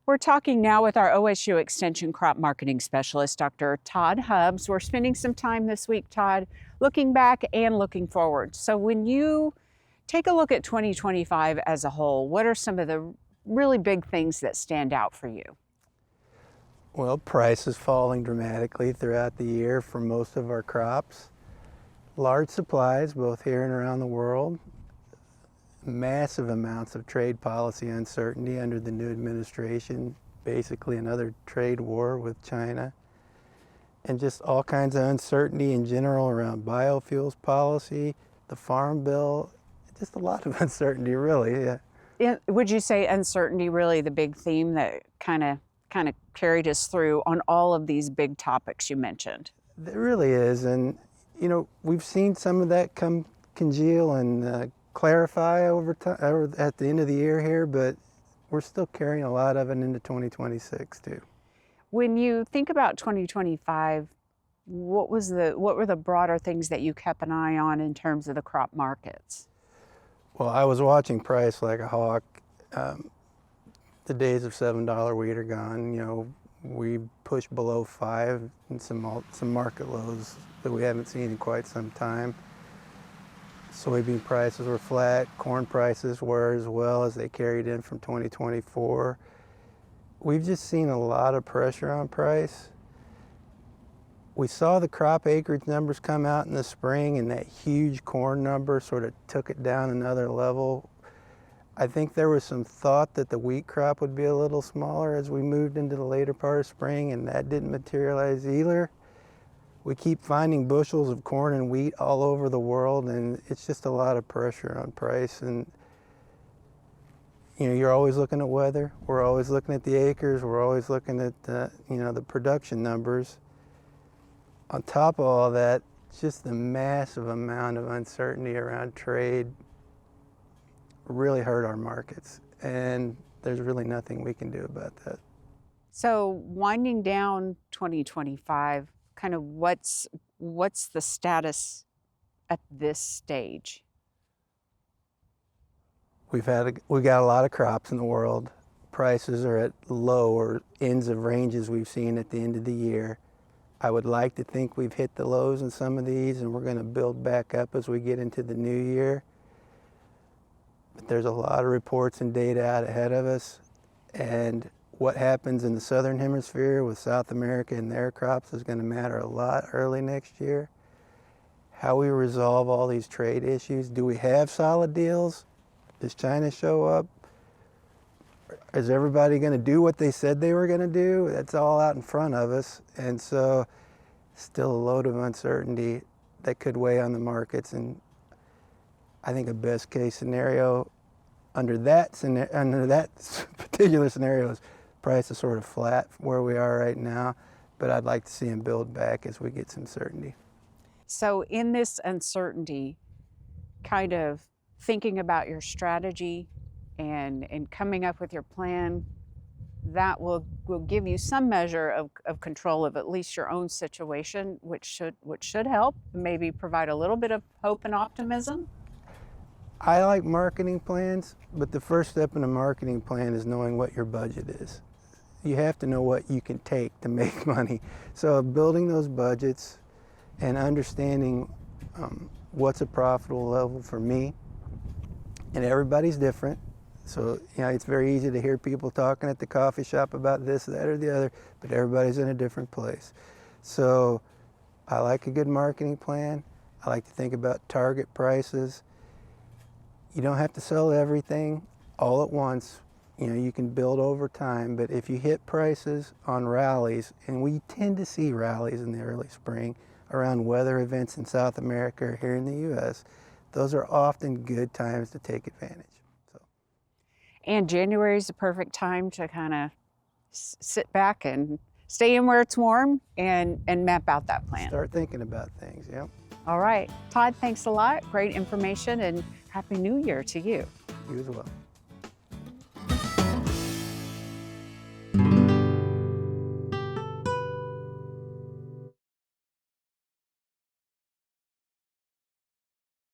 We're talking now with our OSU Extension Crop Marketing Specialist, Dr. Todd Hubbs. We're spending some time this week, Todd, looking back and looking forward. So when you take a look at 2025 as a whole, what are some of the really big things that stand out for you? Well, prices falling dramatically throughout the year for most of our crops. Large supplies, both here and around the world. Massive amounts of trade policy uncertainty under the new administration, basically another trade war with China, and just all kinds of uncertainty in general around biofuels policy, the Farm Bill, just a lot of uncertainty, really. Yeah. Would you say uncertainty really the big theme that kind of carried us through on all of these big topics you mentioned? There really is, and you know, we've seen some of that congeal and clarify over time, at the end of the year here, but we're still carrying a lot of it into 2026 too. When you think about 2025, what were the broader things that you kept an eye on in terms of the crop markets? Well, I was watching price like a hawk. The days of $7 wheat are gone. You know, we pushed below 5 and some market lows that we haven't seen in quite some time. Soybean prices were flat, corn prices were as well, as they carried in from 2024. We've just seen a lot of pressure on price. We saw the crop acreage numbers come out in the spring, and that huge corn number sort of took it down another level. I think there was some thought that the wheat crop would be a little smaller as we moved into the later part of spring, and that didn't materialize either. We keep finding bushels of corn and wheat all over the world, and it's just a lot of pressure on price. And you know, you're always looking at weather. We're always looking at the acres. We're always looking at the production numbers. On top of all that, just the massive amount of uncertainty around trade really hurt our markets, and there's really nothing we can do about that. So winding down 2025, kind of what's the status at this stage? We got a lot of crops in the world. Prices are at low or ends of ranges we've seen at the end of the year. I would like to think we've hit the lows in some of these, and we're going to build back up as we get into the new year. But there's a lot of reports and data out ahead of us, and what happens in the southern hemisphere with South America and their crops is going to matter a lot early next year. How we resolve all these trade issues. Do we have solid deals? Does China show up? Is everybody going to do what they said they were going to do? That's all out in front of us, and so still a load of uncertainty that could weigh on the markets. And I think a best case scenario under that particular scenario is price is sort of flat where we are right now, but I'd like to see them build back as we get some certainty. So in this uncertainty, kind of thinking about your strategy and coming up with your plan, that will give you some measure of control of at least your own situation, which should help, maybe provide a little bit of hope and optimism. I like marketing plans, but the first step in a marketing plan is knowing what your budget is. You have to know what you can take to make money. So building those budgets and understanding what's a profitable level for me, and everybody's different. So you know, it's very easy to hear people talking at the coffee shop about this, that, or the other, but everybody's in a different place. So I like a good marketing plan. I like to think about target prices. You don't have to sell everything all at once. You know, you can build over time, but if you hit prices on rallies, and we tend to see rallies in the early spring around weather events in South America or here in the US, those are often good times to take advantage. And January is the perfect time to kind of sit back and stay in where it's warm and map out that plan. Start thinking about things, yep. All right. Todd, thanks a lot. Great information, and Happy New Year to you. You as well.